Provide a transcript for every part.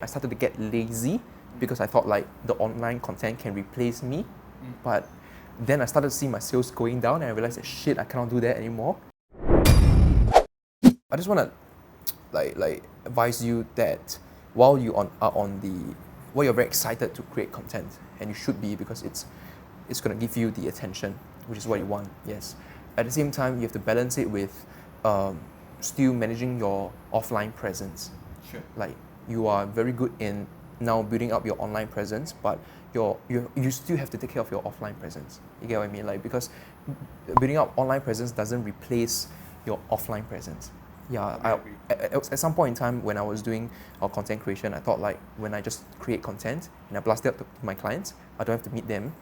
I started to get lazy because I thought like the online content can replace me. But then I started to see my sales going down and I realized that shit, I cannot do that anymore. I just want to like advise you that while you while you're very excited to create content, and you should be, because it's going to give you the attention, which is what you want. Yes. At the same time, you have to balance it with still managing your offline presence. Sure. Like, you are very good in now building up your online presence, but you still have to take care of your offline presence. You get what I mean? Like, because building up online presence doesn't replace your offline presence. Yeah, at some point in time when I was doing content creation, I thought like when I just create content and I blast it up to my clients, I don't have to meet them,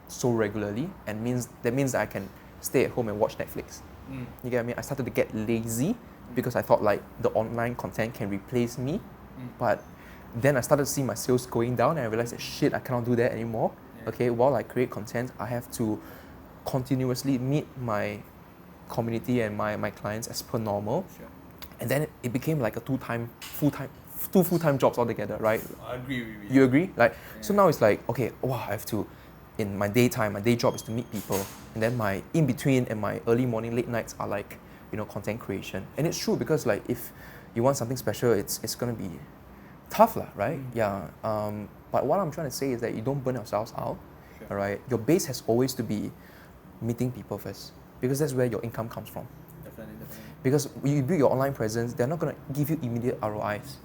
so regularly, and that means that I can stay at home and watch Netflix. You get what I mean? I started to get lazy because I thought like the online content can replace me. But then I started to see my sales going down and I realized that shit, I cannot do that anymore. Okay, while I create content, I have to continuously meet my community and my clients as per normal. Sure. And then it became like two full-time jobs altogether, right? I agree with you. You agree? Like, so now it's like, okay, wow, I have to, in my daytime, my day job is to meet people, and then my in-between and my early morning, late nights are like, content creation. And it's true, because like if you want something special, it's gonna be tough lah, right? Yeah. But what I'm trying to say is that you don't burn yourselves out. Sure. All right. Your base has always to be meeting people first, because that's where your income comes from. Definitely. Because when you build your online presence, they're not gonna give you immediate ROIs.